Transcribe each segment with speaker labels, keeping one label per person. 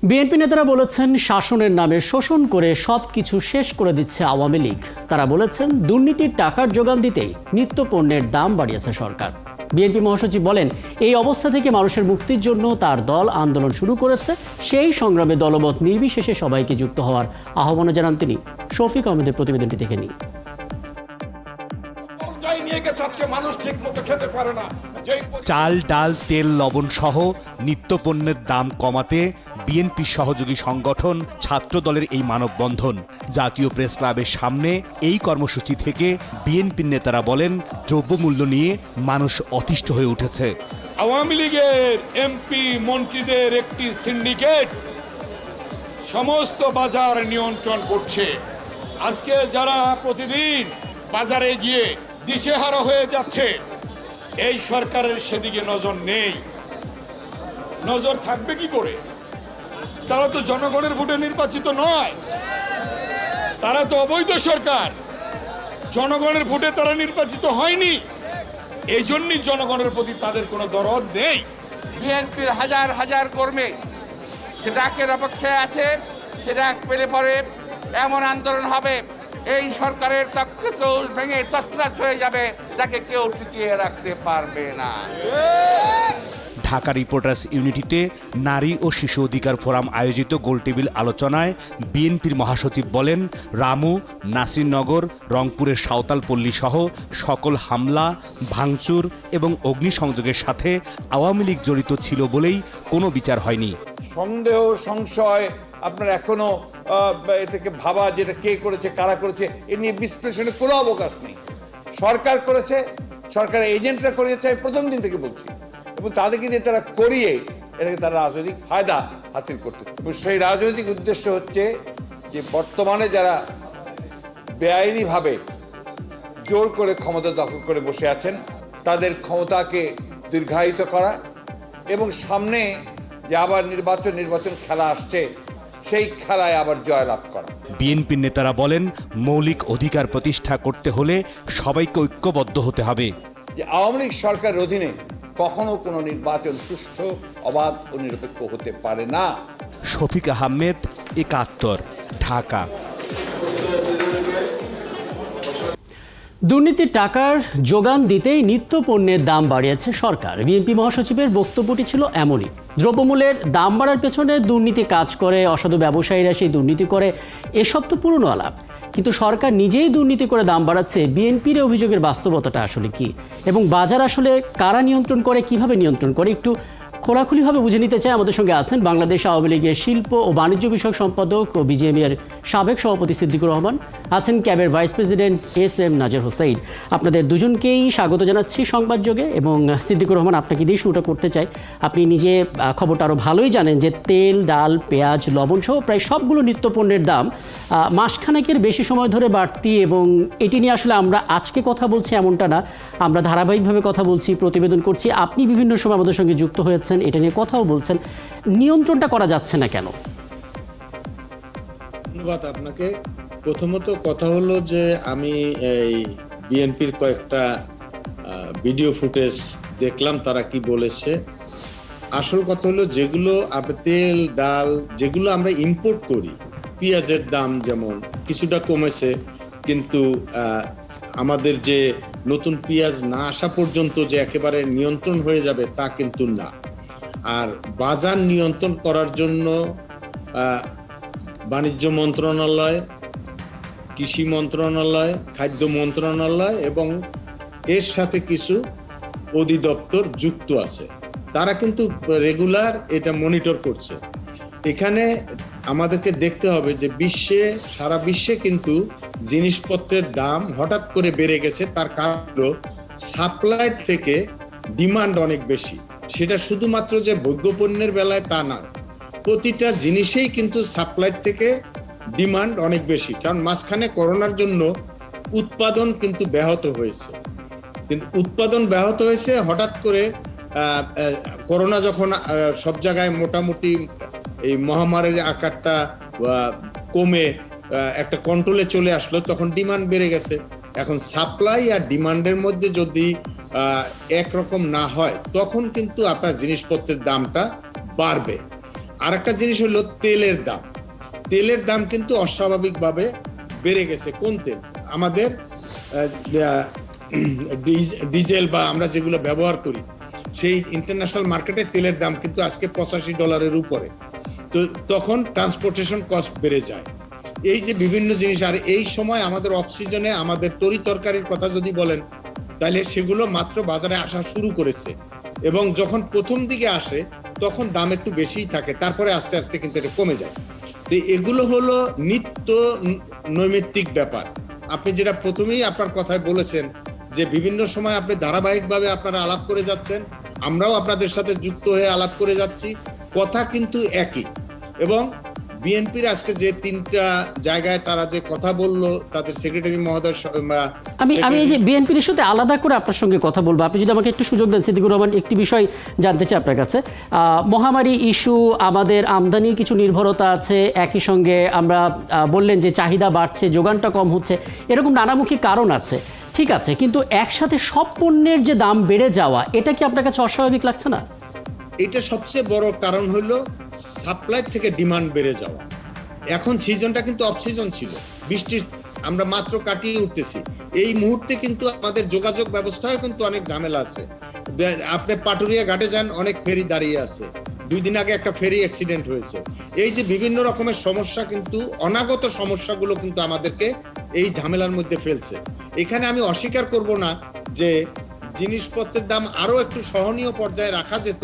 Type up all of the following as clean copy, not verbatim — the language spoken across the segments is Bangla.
Speaker 1: বিএনপি নেতারা বলেছেন শাসনের নামে শোষণ করে সবকিছু শেষ করে দিচ্ছে আওয়ামী লীগ। তারা বলেছেন দুর্নীতির টাকার যোগান দিতেই নিত্য পণ্যের দাম বাড়িয়েছে সরকার। বিএনপি মহাসচিব বলেন, এই অবস্থা থেকে মানুষের মুক্তির জন্য তার দল আন্দোলন শুরু করেছে। সেই সংগ্রামে দলমত নির্বিশেষে সবাইকে যুক্ত হওয়ার আহ্বান জানান তিনি। শফিক আহমেদের প্রতিবেদনটি দেখে নিই।
Speaker 2: চাল, ডাল, তেল, লবণ সহ নিত্যপণ্যের দাম কমাতে বিএনপি সহযোগী সংগঠন ছাত্র দলের এই মানববন্ধন। জাতীয় প্রেস ক্লাবের সামনে এই কর্মসূচি থেকে বিএনপির নেতারা বলেন, দ্রব্যমূল্য নিয়ে মানুষ অতিষ্ঠ হয়ে উঠেছে।
Speaker 3: আওয়ামী লীগের এমপি মন্ত্রীদের একটি সিন্ডিকেট সমস্ত বাজার নিয়ন্ত্রণ করছে। আজকে যারা প্রতিদিন বাজারে গিয়ে দিশেহারা হয়ে যাচ্ছে, এই সরকারের সেদিকে নজর নেই। নজর থাকবে কি করে? তারা তো জনগণের ভোটে নির্বাচিত নয়, তারা তো অবৈধ সরকার। জনগণের ভোটে তারা নির্বাচিত হয়নি, এই জন্যই জনগণের প্রতি তাদের কোনো দরদ নেই।
Speaker 4: বিএনপির হাজার হাজার কর্মী সেটাকের অপেক্ষায় আছে, সেটা পেলে পরে এমন আন্দোলন হবে এই সরকারের তক্তপোষ ভেঙে তছনছ হয়ে যাবে, তাকে কেউ টিকিয়ে রাখতে পারবে না।
Speaker 2: ঢাকা রিপোর্টার্স ইউনিটিতে নারী ও শিশু অধিকার ফোরাম আয়োজিত গোলটেবিল আলোচনায় বিএনপির মহাসচিব বলেন, রামু, নাসিরনগর, রংপুরের সাঁওতালপল্লী সহ সকল হামলা, ভাঙচুর এবং অগ্নিসংযোগের সাথে আওয়ামী লীগ জড়িত ছিল বলেই কোনো বিচার হয়নি।
Speaker 5: সন্দেহ, সংশয় আপনার এখনো এটাকে ভাবা, যেটা কে করেছে, কারা করেছে, এ নিয়ে বিশ্লেষণের কোনো অবকাশ নেই। সরকার করেছে, সরকারের এজেন্টরা করিয়েছে, আমি প্রথম দিন থেকে বলছি, এবং তাদেরকে দিয়ে তারা করিয়ে এটাকে তারা রাজনৈতিক ফায়দা হাসিল করতে। এবং সেই রাজনৈতিক উদ্দেশ্য হচ্ছে যে বর্তমানে যারা বেআইনিভাবে জোর করে ক্ষমতা দখল করে বসে আছেন, তাদের ক্ষমতাকে দীর্ঘায়িত করা এবং সামনে যে আবার নির্বাচন খেলা আসছে, সেই খেলায় আবার জয়লাভ করা।
Speaker 2: বিএনপির নেতারা বলেন, মৌলিক অধিকার প্রতিষ্ঠা করতে হলে সবাইকে ঐক্যবদ্ধ হতে হবে।
Speaker 5: যে আওয়ামী লীগ সরকারের অধীনে কখনো কোনো নির্বাচন সুষ্ঠু, অবাধ ও নিরপেক্ষ হতে পারে না।
Speaker 2: শফিক আহমেদ, ৭১, ঢাকা।
Speaker 1: দুর্নীতির টাকার যোগান দিতেই নিত্য পণ্যের দাম বাড়িয়েছে সরকার। বিএনপি মহাসচিবের বক্তব্যটি ছিল এমনই। দ্রব্যমূল্যের দাম বাড়ার পেছনে দুর্নীতি কাজ করে, অসাধু ব্যবসায়ীরা সেই দুর্নীতি করে, এসব তো পুরনো আলাপ। কিন্তু সরকার নিজেই দুর্নীতি করে দাম বাড়াচ্ছে। বিএনপির অভিযোগের বাস্তবতাটা আসলে কি, এবং বাজার আসলে কারা নিয়ন্ত্রণ করে, কিভাবে নিয়ন্ত্রণ করে, একটু খোলাখুলিভাবে বুঝে নিতে চাই। আমাদের সঙ্গে আছেন বাংলাদেশ আওয়ামী লীগের শিল্প ও বাণিজ্য বিষয়ক সম্পাদক ও বিজিএমইএর সাবেক সভাপতি সিদ্দিকুর রহমান, আছেন ক্যাবের ভাইস প্রেসিডেন্ট এস.এম. নাজের হোসেন। আপনাদের দুজনকেই স্বাগত জানাচ্ছি সংবাদযোগে। এবং সিদ্দিকুর রহমান, আপনাকে দিয়ে শুরুটা করতে চাই। আপনি নিজে খবরটা আরও ভালোই জানেন যে তেল, ডাল, পেঁয়াজ, লবণ সহ প্রায় সবগুলো নিত্যপণ্যের দাম মাসখানেকের বেশি সময় ধরে বাড়তি। এবং এটি নিয়ে আসলে আমরা আজকে কথা বলছি এমনটা না, আমরা ধারাবাহিকভাবে কথা বলছি, প্রতিবেদন করছি। আপনি বিভিন্ন সময় আমাদের সঙ্গে যুক্ত হয়েছেন, এটা নিয়ে কথাও বলছেন। নিয়ন্ত্রণটা করা যাচ্ছে না কেন?
Speaker 6: ধন্যবাদ আপনাকে। প্রথমত কথা হলো যে আমি এই বিএনপির কয়েকটা ভিডিও ফুটেজ দেখলাম, তারা কি বলেছে। আসল কথা হলো, যেগুলো তেল, ডাল যেগুলো আমরা ইম্পোর্ট করি, পেঁয়াজের দাম যেমন কিছুটা কমেছে, কিন্তু আমাদের যে নতুন পেঁয়াজ না আসা পর্যন্ত যে একেবারে নিয়ন্ত্রণ হয়ে যাবে তা কিন্তু না। আর বাজার নিয়ন্ত্রণ করার জন্য বাণিজ্য মন্ত্রণালয়, কৃষি মন্ত্রণালয়, খাদ্য মন্ত্রণালয় এবং এর সাথে কিছু অধিদপ্তর যুক্ত আছে। তারা কিন্তু রেগুলার এটা মনিটর করছে। এখানে আমাদেরকে দেখতে হবে যে সারা বিশ্বে কিন্তু জিনিসপত্রের দাম হঠাৎ করে বেড়ে গেছে। তার কারণ সাপ্লাই থেকে ডিমান্ড অনেক বেশি। সেটা শুধুমাত্র যে ভোগ্যপণ্যের বেলায় তা না, প্রতিটা জিনিসেই কিন্তু সাপ্লাই থেকে ডিমান্ড অনেক বেশি। কারণ মাঝখানে করোনার জন্য উৎপাদন কিন্তু ব্যাহত হয়েছে। হঠাৎ করে করোনা যখন সব জায়গায় মোটামুটি এই মহামারীর আকারটা কমে একটা কন্ট্রোলে চলে আসলো, তখন ডিমান্ড বেড়ে গেছে। এখন সাপ্লাই আর ডিমান্ডের মধ্যে যদি একরকম না হয়, তখন কিন্তু আপনার জিনিসপত্রের দামটা বাড়বে। আরেকটা জিনিস হলো তেলের দাম। তেলের দাম কিন্তু অস্বাভাবিকভাবে বেড়ে গেছে। কোন তেল? আমাদের ডিজেল বা আমরা যেগুলো ব্যবহার করি, সেই ইন্টারন্যাশনাল মার্কেটে তেলের দাম কিন্তু আজকে $85 উপরে। তো তখন ট্রান্সপোর্টেশন কস্ট বেড়ে যায়। এই যে বিভিন্ন জিনিস, আর এই সময় আমাদের অফ সিজনে আমাদের তরি তরকারির কথা যদি বলেন, তাহলে সেগুলো মাত্র বাজারে আসা শুরু করেছে, এবং যখন প্রথম দিকে আসে তখন দাম একটু বেশিই থাকে, তারপরে আস্তে আস্তে কিন্তু এটা কমে যায়। তো এগুলো হলো নিত্য নৈমিত্তিক ব্যাপার। আপনি যেটা প্রথমেই আপনার কথায় বলেছেন যে বিভিন্ন সময় আপনি ধারাবাহিকভাবে আপনারা আলাপ করে যাচ্ছেন, আমরাও আপনাদের সাথে যুক্ত হয়ে আলাপ করে যাচ্ছি, কথা কিন্তু একই। এবং বিএনপির আজকে যে 3টা জায়গায় তারা যে কথা বললো, তাদের সেক্রেটারি মহোদয়,
Speaker 1: আমি এই যে বিএনপির ইস্যুতে আলাদা করে আপনার সঙ্গে কথা বলবো, আপনি যদি আমাকে একটু সুযোগ দেন সিদ্দিকুর রহমান, একটি বিষয় জানতে চাই আপনার কাছে। মহামারী ইস্যু, আমাদের আমদানি কিছু নির্ভরতা আছে, একই সঙ্গে আমরা বললেন যে চাহিদা বাড়ছে, যোগানটা কম হচ্ছে, এরকম নানামুখী কারণ আছে, ঠিক আছে, কিন্তু একসাথে সব পণ্যের যে দাম বেড়ে যাওয়া, এটা কি আপনার কাছে অস্বাভাবিক লাগছে না?
Speaker 6: এটা সবচেয়ে বড় কারণ হলো সাপ্লাই থেকে ডিমান্ড বেড়ে যাওয়া। এখন সিজনটা কিন্তু অফ সিজন ছিল, বৃষ্টির আমরা মাত্র কাটিয়ে উঠতেছি। এই মুহূর্তে কিন্তু আমাদের যোগাযোগ ব্যবস্থায় কিন্তু অনেক ঝামেলা আছে। আপনি পাটুরিয়া ঘাটে যান, অনেক ফেরি দাঁড়িয়ে আছে। 2 দিন আগে একটা ফেরি অ্যাক্সিডেন্ট হয়েছে। এই যে বিভিন্ন রকমের সমস্যা, কিন্তু অনাগত সমস্যাগুলো কিন্তু আমাদেরকে এই ঝামেলার মধ্যে ফেলছে। এখানে আমি অস্বীকার করব না যে জিনিসপত্রের দাম আরো একটু সহনীয় পর্যায়ে রাখা যেত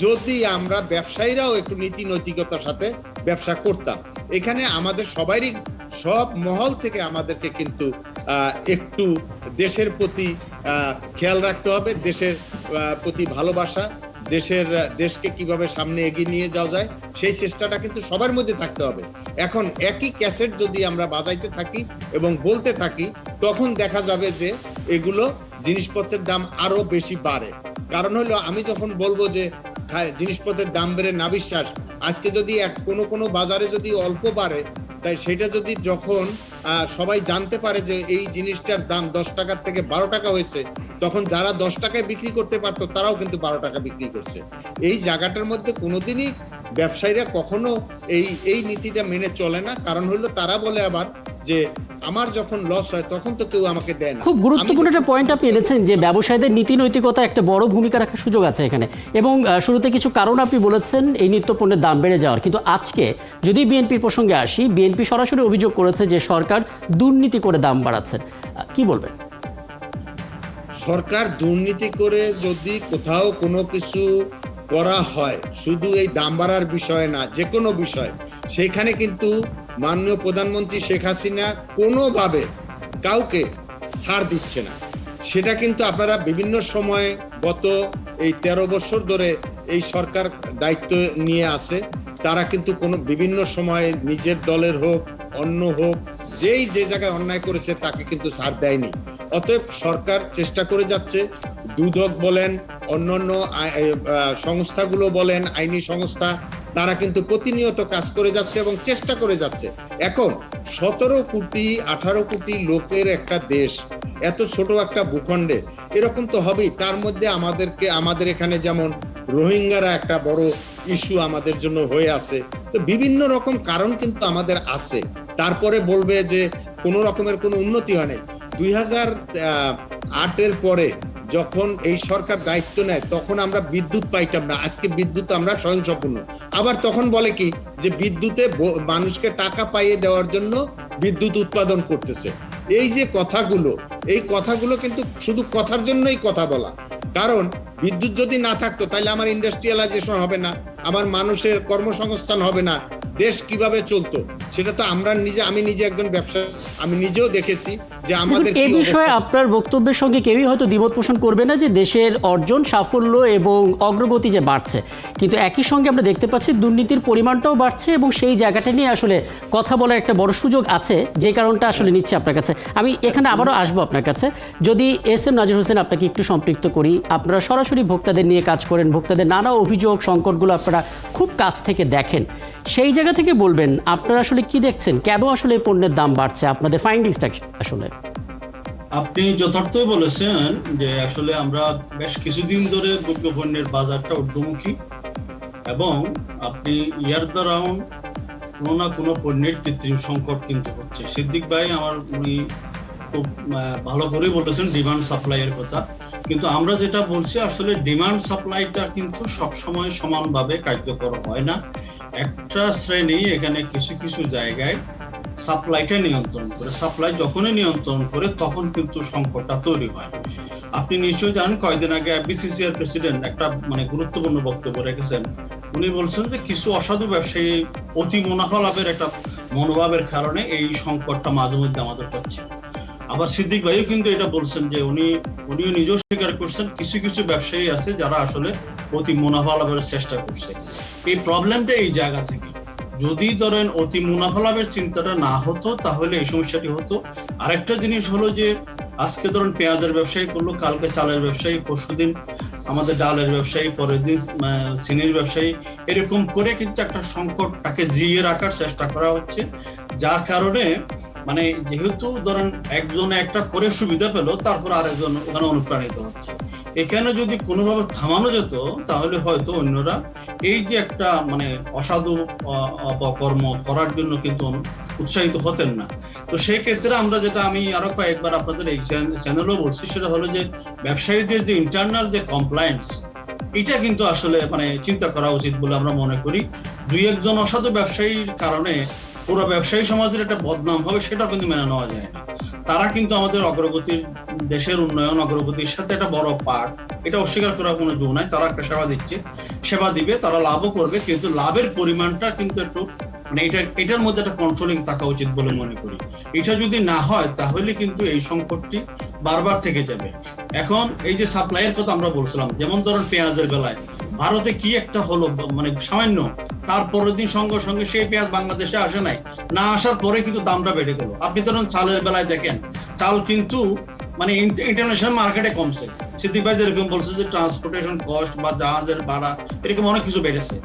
Speaker 6: যদি আমরা ব্যবসায়ীরাও একটু নীতি নৈতিকতার সাথে ব্যবসা করতাম। এখানে আমাদের সবারই, সব মহল থেকে আমাদেরকে কিন্তু একটু দেশের প্রতি খেয়াল রাখতে হবে, দেশের প্রতি ভালোবাসা, দেশকে কিভাবে সামনে এগিয়ে নিয়ে যাওয়া যায় সেই চেষ্টাটা কিন্তু সবার মধ্যে থাকতে হবে। এখন একই ক্যাসেট যদি আমরা বাজাইতে থাকি এবং বলতে থাকি, তখন দেখা যাবে যে এগুলো জিনিসপত্রের দাম আরো বেশি বাড়ে। কারণ হলো, আমি যখন বলবো যে জিনিসপত্রের দাম বেড়ে না বিশ্বাস, আজকে যদি কোনো বাজারে যদি অল্প বাড়ে, তাই সেটা যদি যখন সবাই জানতে পারে যে এই জিনিসটার দাম 10 টাকার থেকে 12 টাকা হয়েছে, তখন যারা 10 টাকায় বিক্রি করতে পারতো তারাও কিন্তু 12 টাকা বিক্রি করছে। এই জায়গাটার মধ্যে কোনোদিনই ব্যবসায়ীরা কখনো এই নীতিটা মেনে চলে না। কারণ হলো, তারা বলে আবার যে আমার যখন লস হয় তখন তো কেউ আমাকে দেয় না।
Speaker 1: খুব গুরুত্বপূর্ণ একটা পয়েন্ট আপনি এনেছেন যে ব্যবসায়ীদের নীতি নৈতিকতা একটা বড় ভূমিকা রাখার সুযোগ আছে এখানে, এবং শুরুতে কিছু কারণ আপনি বলেছেন এই নিত্য পণ্যের দাম বেড়ে যাওয়ার। কিন্তু আজকে যদি বিএনপির প্রসঙ্গে আসি, বিএনপি সরাসরি অভিযোগ করেছে যে সরকার দুর্নীতি করে দাম বাড়াচ্ছেন, কি বলবেন?
Speaker 6: সরকার দুর্নীতি করে যদি কোথাও কোনো কিছু করা হয়, শুধু এই দাম বাড়ার বিষয় না, যে কোনো বিষয়, সেইখানে কিন্তু মাননীয় প্রধানমন্ত্রী শেখ হাসিনা কোনোভাবে কাউকে ছাড় দিচ্ছে না। সেটা কিন্তু আপনারা বিভিন্ন সময়ে, গত এই 13 বছর ধরে এই সরকার দায়িত্ব নিয়ে আসে, তারা কিন্তু বিভিন্ন সময়ে নিজের দলের হোক, অন্য হোক, যেই যে জায়গায় অন্যায় করেছে তাকে কিন্তু ছাড় দেয়নি। অতএব সরকার চেষ্টা করে যাচ্ছে, দুদক বলেন, অন্যান্য সংস্থাগুলো বলেন, আইনি সংস্থা, তারা কিন্তু প্রতিনিয়ত কাজ করে যাচ্ছে এবং চেষ্টা করে যাচ্ছে। এখন 17 কোটি 18 কোটি লোকের একটা দেশ, এত ছোট একটা ভূখণ্ডে এরকম তো হবেই। তার মধ্যে আমাদের এখানে যেমন রোহিঙ্গারা একটা বড় ইস্যু আমাদের জন্য হয়ে আছে। তো বিভিন্ন রকম কারণ কিন্তু আমাদের আছে। তারপরে বলবে যে কোনো রকমের কোনো উন্নতি হয় নাই। 2008-এর পরে যখন এই সরকার দায়িত্ব নেয়, তখন আমরা বিদ্যুৎ পাইতাম না, আজকে বিদ্যুৎ আমরা স্বয়ংসম্পূর্ণ। আবার তখন বলে কি যে বিদ্যুতে মানুষকে টাকা পাইয়ে দেওয়ার জন্য বিদ্যুৎ উৎপাদন করতেছে। এই যে কথাগুলো, এই কথাগুলো কিন্তু শুধু কথার জন্যই কথা বলা। কারণ বিদ্যুৎ যদি না থাকতো তাহলে আমার ইন্ডাস্ট্রিয়ালাইজেশন হবে না, আমার মানুষের কর্মসংস্থান হবে না, দেশ কিভাবে চলতো সেটা তো আমি নিজে একজন ব্যবসায়ী, আমি নিজেও দেখেছি যে আমাদের
Speaker 1: এই বিষয়ে আপনার বক্তব্যের সঙ্গে কেউই হয়তো দ্বিমত পোষণ করবে না যে দেশের অর্জন, সাফল্য এবং অগ্রগতি যে বাড়ছে, কিন্তু একই সঙ্গে আমরা দেখতে পাচ্ছি দুর্নীতির পরিমাণটাও বাড়ছে, এবং সেই জায়গাটা নিয়ে আসলে কথা বলার একটা বড় সুযোগ আছে, যে কারণটা আসলে নিচ্ছে আপনার কাছে। আমি এখানে আবারও আসবো আপনার কাছে, যদি এস.এম. নাজির হোসেন আপনাকে একটু সম্পৃক্ত করি। আপনারা সরাসরি ভোক্তাদের নিয়ে কাজ করেন, ভোক্তাদের নানা অভিযোগ, সংকটগুলো আপনারা খুব কাছ থেকে দেখেন, সেই জায়গা থেকে বলবেন আপনারা আসলে কি দেখছেন, কেন আসলে পণ্যের দাম বাড়ছে, আপনাদের ফাইন্ডিংসটা আসলে?
Speaker 7: আপনি যথার্থই বলেছেন যে আসলে আমরা বেশ কিছুদিন ধরে দ্রব্য পণ্যের বাজারটা ঊর্ধ্বমুখী, এবং আপনি ইয়ার দ্য রাউন্ড কোনো না কোনো পণ্যের কৃত্রিম সংকট কিন্তু হচ্ছে। সিদ্দিক ভাই উনি খুব ভালো করেই বলেছেন ডিমান্ড সাপ্লাইয়ের কথা, কিন্তু আমরা যেটা বলছি আসলে ডিমান্ড সাপ্লাইটা কিন্তু সবসময় সমানভাবে কার্যকর হয় না। একটা শ্রেণী এখানে কিছু কিছু জায়গায় সাপ্লাইটা নিয়ন্ত্রণ করে, সাপ্লাই যখনই নিয়ন্ত্রণ করে তখন কিন্তু সংকটটা তৈরি হয়। আপনি নিশ্চয়ই জানেন কয়েকদিন আগে বিসিসিআই প্রেসিডেন্ট একটা গুরুত্বপূর্ণ বক্তব্য রেখেছেন। উনি বলছেন যে কিছু অসাধু ব্যবসায়ী অতি মুনাফা লাভের একটা মনোভাবের কারণে এই সংকটটা মাঝে মধ্যে আমাদের হচ্ছে। আবার সিদ্দিক ভাইও কিন্তু এটা বলছেন যে উনিও নিজেও স্বীকার করছেন কিছু কিছু ব্যবসায়ী আছে যারা আসলে অতি মুনাফা লাভের চেষ্টা করছে। এই প্রবলেমটা এই জায়গা থেকে। যদি ধরেন অতি মুনাফা লাভের চিন্তাটা না হতো তাহলে এই সমস্যাটি হতো। আরেকটা জিনিস হলো যে আজকে ধরেন পেঁয়াজের ব্যবসায়ী করলো, কালকে চালের ব্যবসায়ী, পরশুদিন আমাদের ডালের ব্যবসায়ী, পরের দিন চিনির ব্যবসায়ী, এরকম করে কিন্তু একটা সংকটটাকে জিয়ে রাখার চেষ্টা করা হচ্ছে। যার কারণে যেহেতু ধরেন একজনে একটা করে সুবিধা পেলো, তারপর আরেকজন ওখানে অনুপ্রাণিত হচ্ছে। এখানে যদি কোনোভাবে থামানো যেত তাহলে হয়তো অন্যরা এই যে একটা অসাধু অপকর্ম করার জন্য কিন্তু উৎসাহিত হতেন না। তো সেই ক্ষেত্রে আমরা যেটা আমি আরো কয়েকবার আপনাদের এই চ্যানেলও বলছি, সেটা হলো যে ব্যবসায়ীদের যে ইন্টারনাল যে কমপ্লায়েন্স, এটা কিন্তু আসলে চিন্তা করা উচিত বলে আমরা মনে করি। দুই একজন অসাধু ব্যবসায়ীর কারণে পুরো ব্যবসায়ী সমাজের একটা বদনাম হবে, সেটা কিন্তু মেনে নেওয়া যায় না। তারা কিন্তু আমাদের অগ্রগতির, দেশের উন্নয়ন অগ্রগতির সাথে একটা বড় পার্ট, এটা অস্বীকার করার কোনো জো নাই। তারা একটা সেবা দিচ্ছে, সেবা দিবে, তারা লাভও করবে, কিন্তু লাভের পরিমাণটা কিন্তু একটু এটার মধ্যে একটা কন্ট্রোলিং থাকা উচিত বলে মনে করি। এটা যদি না হয় তাহলে কিন্তু এই সংকটটি বারবার থেকে যাবে। এখন এই যে সাপ্লাইয়ের কথা আমরা বলছিলাম, যেমন ধরেন পেঁয়াজের বেলায় ভারতে কি একটা হলো সামান্য, তারপরের দিন সঙ্গে সঙ্গে সেই পেঁয়াজ বাংলাদেশে আসে নাই, না আসার পরে কিন্তু দামটা বেড়ে গেল। আপনি ধরেন চালের বেলায় দেখেন, চাল কিন্তু ইন্টারন্যাশনাল মার্কেটে কমছে। সিদ্দিক ভাই যেরকম বলছে যে ট্রান্সপোর্টেশন কস্ট বা জাহাজের ভাড়া এরকম অনেক কিছু বেড়েছে,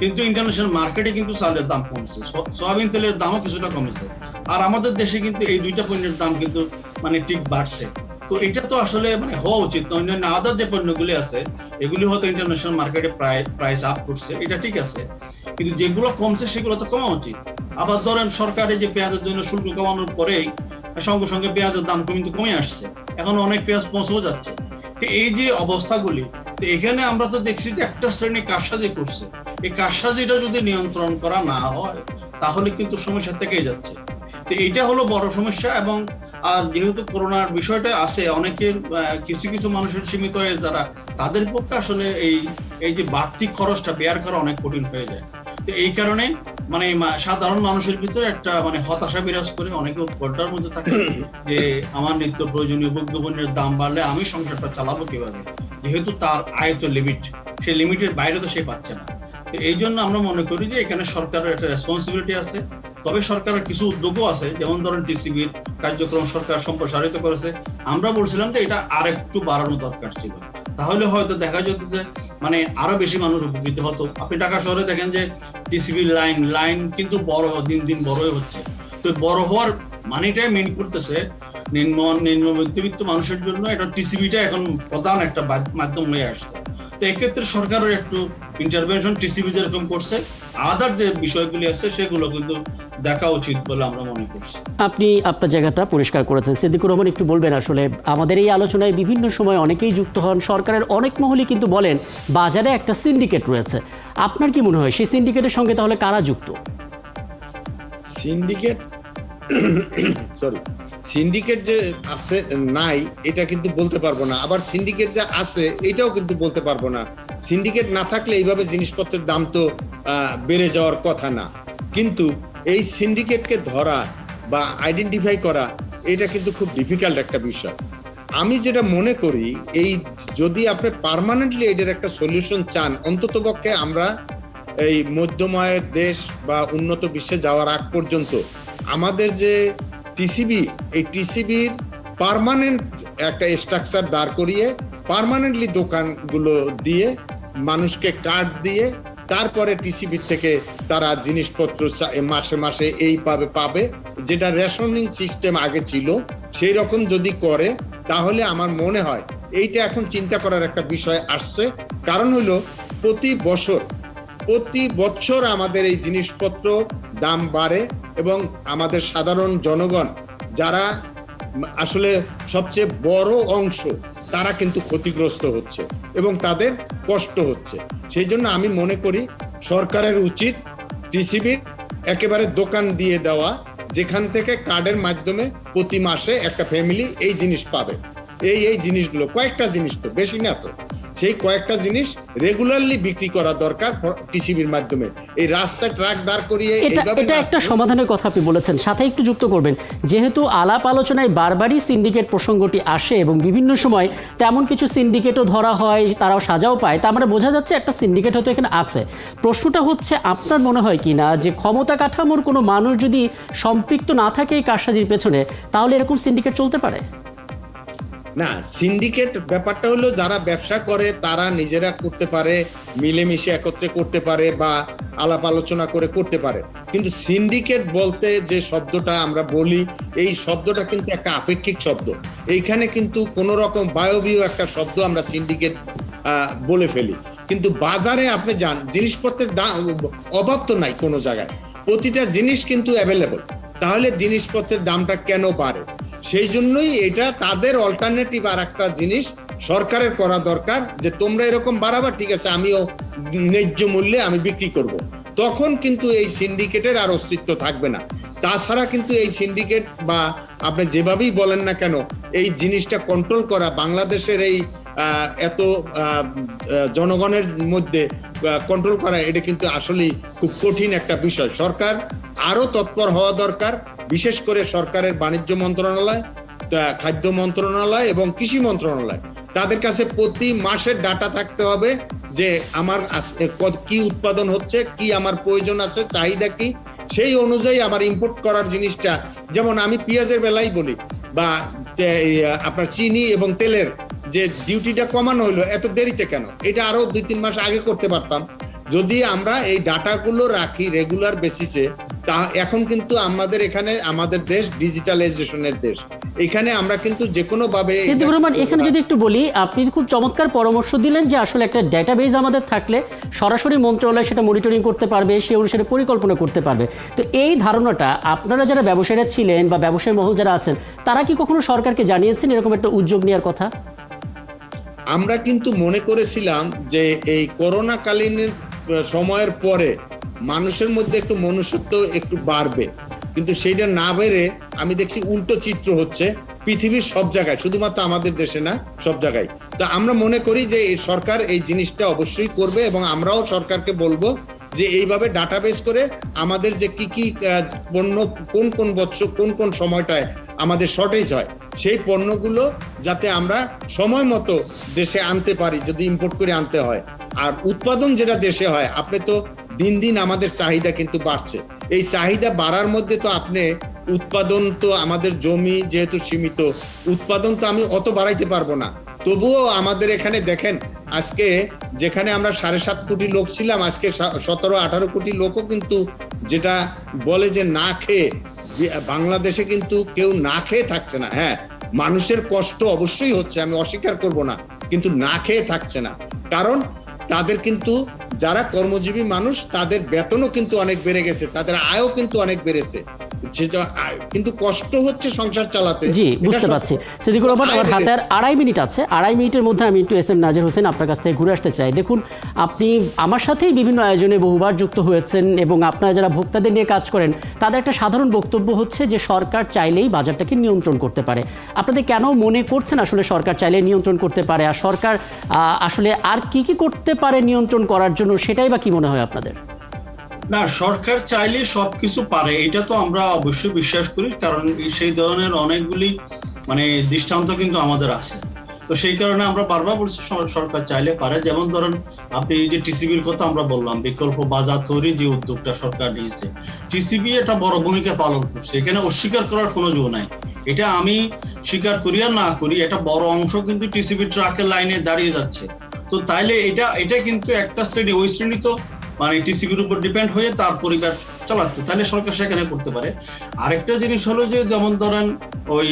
Speaker 7: কিন্তু ইন্টারন্যাশনাল মার্কেটে কিন্তু চালের দাম কমছে, সয়াবিন তেলের দামও কিছুটা কমেছে। আর আমাদের দেশে কিন্তু এই দুইটা পণ্যের দাম কিন্তু ঠিক বাড়ছে। তো এটা তো আসলে হওয়া উচিত। অন্যান্য আদার যে পণ্যগুলি আছে এগুলি হয়তো ইন্টারন্যাশনাল মার্কেটে প্রাইস আপ করছে, এটা ঠিক আছে, কিন্তু যেগুলো কমছে সেগুলো তো কমা উচিত। আবার ধরেন সরকারের যে পেঁয়াজের জন্য শুল্ক কমানোর পরেই সঙ্গে সঙ্গে পেঁয়াজের দাম কিন্তু কমে আসছে, এখন অনেক পেঁয়াজ পৌঁছেও যাচ্ছে। তো এই যে অবস্থাগুলি, তো এখানে আমরা তো দেখছি যে একটা শ্রেণী কারসাজি করছে। এই কারসাজিটা যদি নিয়ন্ত্রণ করা না হয় তাহলে কিন্তু সমস্যা থেকেই যাচ্ছে। তো এইটা হলো বড় সমস্যা। এবং আর যেহেতু করোনার বিষয়টা আছে, অনেকের কিছু কিছু মানুষের সীমিত হয়ে যারা, তাদের পক্ষে আসলে এই যে বাড়তি খরচটা বেয়ার করা অনেক কঠিন হয়ে যায়। তো এই কারণে সাধারণ মানুষের ভিতরে একটা হতাশা বিরাজ করে, অনেকে উৎকণ্ঠার মধ্যে থাকে যে আমার নিত্য প্রয়োজনীয় ভোগ্যপণ্যের দাম বাড়লে আমি সংসারটা চালাবো কিভাবে, যেহেতু তার আয় তো লিমিট, সেই লিমিটের বাইরে তো সে পাচ্ছে না। তো এই জন্য আমরা মনে করি যে এখানে সরকারের একটা রেসপন্সিবিলিটি আছে। তবে সরকারের কিছু উদ্যোগও আছে, যেমন ধরেন টিসিবির কার্যক্রম সরকার সম্প্রসারিত করেছে। আমরা বলছিলাম যে এটা আরেকটু বাড়ানো দরকার ছিল, তাহলে হয়তো দেখা যেত যে আরো বেশি মানুষ উপকৃত হতো। আপনি ঢাকা শহরে দেখেন যে টিসিবির লাইন কিন্তু বড় দিন দিন বড়ই হচ্ছে। তো বড় হওয়ার মানেটাই মেন করতেছে নিম্ন মধ্যবিত্ত মানুষের জন্য এটা টিসিবিটা এখন প্রধান একটা মাধ্যম হয়ে আসছে। তো এক্ষেত্রে সরকারের একটু ইন্টারভেনশন, টিসিবি যেরকম করছে, আদার যে বিষয়গুলি আছে সেগুলো কিন্তু দেখা উচিত বলে আমরা মনে করছি।
Speaker 1: আপনি আপনার জায়গাটা পরিষ্কার করেছেন। সিদ্দিকুর রহমান, একটু বলবেন আসলে আমাদের এই আলোচনায় বিভিন্ন সময় অনেকেই যুক্ত হন, সরকারের অনেক মহলই কিন্তু বলেন বাজারে একটা সিন্ডিকেট রয়েছে। আপনার কি মনে হয় সেই সিন্ডিকেটের সঙ্গে তাহলে কারা যুক্ত?
Speaker 8: সিন্ডিকেট যে আছে নাই এটা কিন্তু বলতে পারবো না, আবার সিন্ডিকেট যে আছে এটাও কিন্তু বলতে পারবো না। সিন্ডিকেট না থাকলে এইভাবে জিনিসপত্রের দাম তো বেড়ে যাওয়ার কথা না, কিন্তু এই সিন্ডিকেটকে ধরা বা আইডেন্টিফাই করা এটা কিন্তু খুব ডিফিকাল্ট একটা বিষয়। আমি যেটা মনে করি, এই যদি আপনি পার্মানেন্টলি এটার একটা সলিউশন চান, অন্ততপক্ষে আমরা এই মধ্যময়ের দেশ বা উন্নত বিশ্বে যাওয়ার আগ পর্যন্ত আমাদের যে টিসিবি, এই টিসিবির পার্মানেন্ট একটা স্ট্রাকচার দাঁড় করিয়ে পার্মানেন্টলি দোকানগুলো দিয়ে মানুষকে কার্ড দিয়ে তারপরে টিসিবি থেকে তারা জিনিসপত্র মাসে মাসে পাবে, যেটা রেশনিং সিস্টেম আগে ছিল সেই রকম যদি করে তাহলে আমার মনে হয় এইটা এখন চিন্তা করার একটা বিষয় আসছে। কারণ হলো প্রতি বছর প্রতি বছর আমাদের এই জিনিসপত্র দাম বাড়ে এবং আমাদের সাধারণ জনগণ যারা আসলে সবচেয়ে বড় অংশ তারা কিন্তু ক্ষতিগ্রস্ত হচ্ছে এবং তাদের কষ্ট হচ্ছে। সেই জন্য আমি মনে করি সরকারের উচিত টিসিবির একেবারে দোকান দিয়ে দেওয়া, যেখান থেকে কার্ডের মাধ্যমে প্রতি মাসে একটা ফ্যামিলি এই জিনিস পাবে। এই জিনিসগুলো কয়েকটা জিনিস, তো বেশি না, তো সেই কয়েকটা জিনিস রেগুলারলি বিক্রি করা দরকার টিসিবির মাধ্যমে। এই রাস্তায় ট্রাক দাঁড় করিয়ে
Speaker 1: এটা একটা সমাধানের কথা আপনি বলেছেন, সাথে একটু যুক্ত করবেন, যেহেতু আলাপ আলোচনায় বারবারই সিন্ডিকেট প্রসঙ্গটি আসে এবং বিভিন্ন সময় তেমন কিছু সিন্ডিকেটও ধরা হয়, তারাও সাজাও পায়, তার মানে বোঝা যাচ্ছে একটা সিন্ডিকেট হয়তো এখানে আছে। প্রশ্নটা হচ্ছে, আপনার মনে হয় কি না যে ক্ষমতা কাঠামোর কোনো মানুষ যদি সম্পৃক্ত না থাকে এই কারসাজির পেছনে, তাহলে এরকম সিন্ডিকেট চলতে পারে?
Speaker 8: না, সিন্ডিকেট ব্যাপারটা হলো যারা ব্যবসা করে তারা নিজেরা করতে পারে, মিলেমিশে একত্রে করতে পারে বা আলাপ আলোচনা করে করতে পারে। কিন্তু সিন্ডিকেট বলতে যে শব্দটা আমরা বলি, এই শব্দটা কিন্তু একটা আপেক্ষিক শব্দ। এইখানে কিন্তু কোন রকম বায়বীয় একটা শব্দ আমরা সিন্ডিকেট বলে ফেলি, কিন্তু বাজারে আপনি যান, জিনিসপত্রের অভাব তো নাই কোনো জায়গায়, প্রতিটা জিনিস কিন্তু অ্যাভেলেবল। তাহলে জিনিসপত্রের দামটা কেন বাড়ে? সেই জন্যই এটা তাদের অল্টারনেটিভ আর একটা জিনিস সরকারের করা দরকার, যে তোমরা এরকম বাড়াবা, ঠিক আছে, আমিও ন্যায্য মূল্যে আমি বিক্রি করব। তখন কিন্তু এই সিন্ডিকেটের আর অস্তিত্ব থাকবে না। তাছাড়া কিন্তু এই সিন্ডিকেট বা আপনি যেভাবেই বলেন না কেন, এই জিনিসটা কন্ট্রোল করা, বাংলাদেশের এই এত জনগণের মধ্যে কন্ট্রোল করা, এটা কিন্তু আসলেই খুব কঠিন একটা বিষয়। সরকার আরো তৎপর হওয়া দরকার, বিশেষ করে সরকারের বাণিজ্য মন্ত্রণালয়, খাদ্য মন্ত্রণালয় এবং কৃষি মন্ত্রণালয়, তাদের কাছে প্রতি মাসের ডাটা থাকতে হবে যে আমার কি উৎপাদন হচ্ছে, কি আমার প্রয়োজন আছে, চাহিদা কি, সেই অনুযায়ী আমার ইম্পোর্ট করার জিনিসটা, যেমন আমি পেঁয়াজের বেলায় বলি বা আপনার চিনি এবং তেলের যে ডিউটিটা কমানো হলো এত দেরিতে কেন, এটা আরো 2-3 মাস আগে করতে পারতাম। যদি আমরা এই ডাটাগুলো রাখি রেগুলার বেসিসে, তা এখন কিন্তু আমাদের এখানে, আমাদের দেশ ডিজিটালাইজেশনের দেশ, এখানে আমরা কিন্তু যে কোনো ভাবে।
Speaker 1: সিদ্দিকুর রহমান, এখানে যদি একটু বলি, আপনি খুব চমৎকার পরামর্শ দিলেন যে আসলে একটা ডেটাবেজ আমাদের থাকলে সরাসরি মন্ত্রণালয় সেটা মনিটরিং করতে পারবে, সে অনুসারে পরিকল্পনা করতে পারবে। তো এই ধারণাটা আপনারা যারা ব্যবসায়ীরা ছিলেন বা ব্যবসায়ী মহল যারা আছেন, তারা কি কখনো সরকারকে জানিয়েছেন এরকম একটা উদ্যোগ নেওয়ার কথা?
Speaker 8: আমরা কিন্তু মনে করেছিলাম যে এই করোনাকালীন সময়ের পরে মানুষের মধ্যে একটু মনুষ্যত্ব একটু বাড়বে, কিন্তু সেইটা না বেড়ে আমি দেখছি উল্টো চিত্র হচ্ছে পৃথিবীর সব জায়গায়, শুধুমাত্র আমাদের দেশে না, সব জায়গায়। তো আমরা মনে করি যে এই সরকার এই জিনিসটা অবশ্যই করবে এবং আমরাও সরকারকে বলবো যে এইভাবে ডাটাবেস করে আমাদের যে কি কি পণ্য কোন বছর কোন সময়টায় আমাদের শর্টেজ হয়, সেই পণ্যগুলো যাতে আমরা সময় মতো দেশে আনতে পারি, যদি ইম্পোর্ট করে আনতে হয়। আর উৎপাদন যেটা দেশে হয়, আপনি তো দিন দিন আমাদের চাহিদা কিন্তু বাড়ছে, এই চাহিদা বাড়ার মধ্যে তো আপনি উৎপাদন, তো আমাদের জমি যেহেতু সীমিত, উৎপাদন তো আমি অত বাড়াইতে পারবো না। তবুও আমাদের এখানে দেখেন, আজকে যেখানে আমরা 7.5 কোটি লোক ছিলাম, আজকে 17-18 কোটি লোকও কিন্তু যেটা বলে যে না খেয়ে, বাংলাদেশে কিন্তু কেউ না খেয়ে থাকছে না। হ্যাঁ, মানুষের কষ্ট অবশ্যই হচ্ছে, আমি অস্বীকার করব না, কিন্তু না খেয়ে থাকছে না। কারণ তাদের কিন্তু যারা কর্মজীবী মানুষ, তাদের বেতনও কিন্তু অনেক বেড়ে গেছে, তাদের আয়ও কিন্তু অনেক বেড়েছে, কিন্তু কষ্ট হচ্ছে সংসার চালাতে।
Speaker 1: জি, বুঝতে পারছি। সিদ্দিকুর রহমান, আমার হাতে আর 2.5 মিনিট আছে। 2.5 মিনিটের মধ্যে আমি একটু এস এম নাজির হোসেন আপনার কাছ থেকে ঘুরে আসতে চাই। দেখুন, আপনি আমার সাথেই বিভিন্ন আয়োজনে বহুবার যুক্ত হয়েছেন এবং আপনারা যারা ভোক্তাদের নিয়ে কাজ করেন, তাদের একটা সাধারণ বক্তব্য হচ্ছে যে সরকার চাইলেই বাজারটাকে নিয়ন্ত্রণ করতে পারে। আপনাদের কেন মনে করছেন আসলে সরকার চাইলে নিয়ন্ত্রণ করতে পারে, আর সরকার আসলে আর কি কি করতে পারে নিয়ন্ত্রণ করার জন্য, সেটাই বা কি মনে হয় আপনাদের?
Speaker 7: না, সরকার চাইলে সবকিছু পারে, এটা তো আমরা অবশ্যই বিশ্বাস করি, কারণ সেই ধরনের অনেকগুলি দৃষ্টান্ত কিন্তু আমাদের আছে। তো সেই কারণে আমরা বারবার বলছি সরকার চাইলে পারে। যেমন ধরেন, আপনি এই যে টিসিবির কথা আমরা বললাম, বিকল্প বাজার তৈরি যে উদ্যোগটা সরকার নিয়েছে, টিসিবি একটা বড় ভূমিকা পালন করছে, এখানে অস্বীকার করার কোনো জো নাই। এটা আমি স্বীকার করি আর না করি, এটা বড় অংশ কিন্তু টিসিবি ট্রাকের লাইনে দাঁড়িয়ে যাচ্ছে। তো তাইলে এটা কিন্তু একটা শ্রেণী, ওই শ্রেণী তো টিসিবির উপর ডিপেন্ড হয়ে তার পরিবার চালাচ্ছে, তাহলে সরকার সেখানে করতে পারে। আরেকটা জিনিস হলো যে, যেমন ধরেন ওই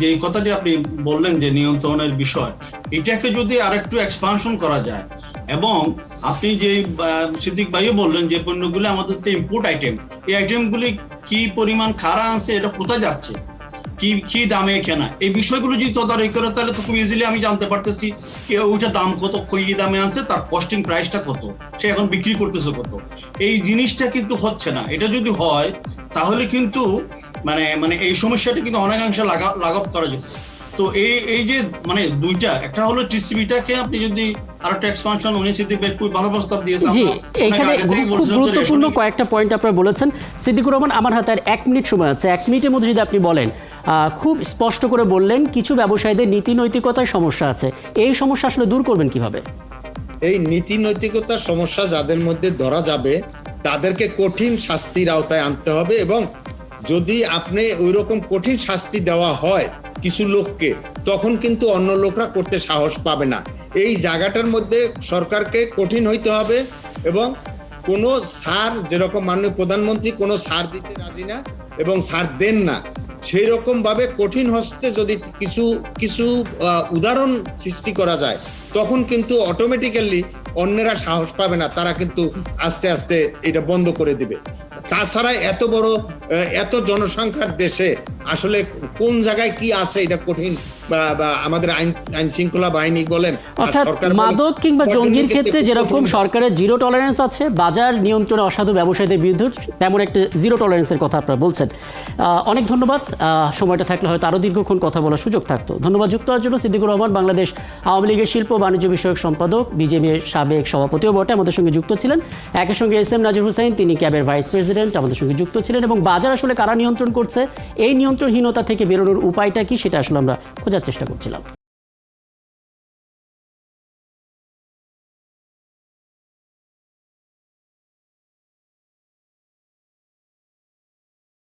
Speaker 7: যে কথাটি আপনি বললেন যে নিয়ন্ত্রণের বিষয়, এটাকে যদি আরেকটু এক্সপানশন করা যায়, এবং আপনি যে সিদ্দিক ভাইও বললেন যে পণ্যগুলো আমাদের তো ইম্পোর্ট আইটেম, এই আইটেমগুলি কি পরিমাণ খারা আছে, এটা কোথায় যাচ্ছে, কি দামে কেনা, এই বিষয়গুলো যদি তদারকি করে তাহলে তো খুব ইজিলি আমি জানতে পারতেছি ওইটা দাম কত, কি দামে আনছে, তার কস্টিং প্রাইসটা কত, সে এখন বিক্রি করতেছে কত। এই জিনিসটা কিন্তু হচ্ছে না। এটা যদি হয় তাহলে কিন্তু মানে এই সমস্যাটা কিন্তু অনেকাংশে লাঘব করা যেত। তো এই যে দুইটা, একটা হলো টিসিবিটাকে আপনি যদি আরেকটা এক্সপানশন খুব ভালো প্রস্তাব দিয়েছেন।
Speaker 1: জি, এখানে খুব গুরুত্বপূর্ণ কয়েকটা পয়েন্ট আপনারা বলেছেন। সিদ্দিকুর রহমান, আমার হাতে আর 1 মিনিট সময় আছে, 1 মিনিটের মধ্যে যদি আপনি বলেন, খুব স্পষ্ট করে বললেন কিছু ব্যবসায়ীদের নীতি নৈতিকতায় সমস্যা আছে, এই সমস্যা আসলে দূর করবেন কিভাবে?
Speaker 8: এই নীতি নৈতিকতার সমস্যা যাদের মধ্যে ধরা যাবে তাদেরকে কঠিন শাস্তির আওতায় আনতে হবে, এবং যদি আপনি ওইরকম কঠিন শাস্তি দেওয়া হয় কিছু লোককে, তখন কিন্তু অন্য লোকরা করতে সাহস পাবে না। এই জায়গাটার মধ্যে সরকারকে কঠিন হইতে হবে, এবং কোনো ছাড়, যেরকম মাননীয় প্রধানমন্ত্রী কোনো ছাড় দিতে রাজি না এবং ছাড় দেন না, সেই রকম ভাবে কঠিন হস্তে যদি কিছু উদাহরণ সৃষ্টি করা যায়, তখন কিন্তু অটোমেটিক্যালি অন্যরা সাহস পাবে না, তারা কিন্তু আস্তে আস্তে এটা বন্ধ করে দিবে। তাছাড়া এত জনসংখ্যার দেশে আসলে কোন জায়গায় কি আছে এটা কঠিন, বা আমাদের আইন শৃঙ্খলা বাহিনী বলেন,
Speaker 1: অর্থাৎ মাদক কিংবা জঙ্গির ক্ষেত্রে যেরকম সরকারের জিরো টলারেন্স আছে, বাজার নিয়ন্ত্রণে অসাধু ব্যবসায়ীদের বিরুদ্ধে তেমন একটা জিরো টলারেন্সের কথা আপনারা বলছেন। অনেক ধন্যবাদ। সময়টা থাকলে হয়তো আরও দীর্ঘক্ষণ কথা বলার সুযোগ থাকতো। ধন্যবাদ যুক্ত হওয়ার জন্য সিদ্দিকুর রহমান, বাংলাদেশ আওয়ামী লীগের শিল্প বাণিজ্য বিষয়ক সম্পাদক, বিজেপির সাবেক সভাপতিও বটে, আমাদের সঙ্গে যুক্ত ছিলেন। একই সঙ্গে SM নাজির হুসাইন, তিনি ক্যাবের ভাইস প্রেসিডেন্ট, আমাদের সঙ্গে যুক্ত ছিলেন। এবং বাজার আসলে কারা নিয়ন্ত্রণ করছে, এই নিয়ন্ত্রণহীনতা থেকে বেরোনোর উপায়টা কি, সেটা আসলে আমরা খোঁজার চেষ্টা করছিলাম।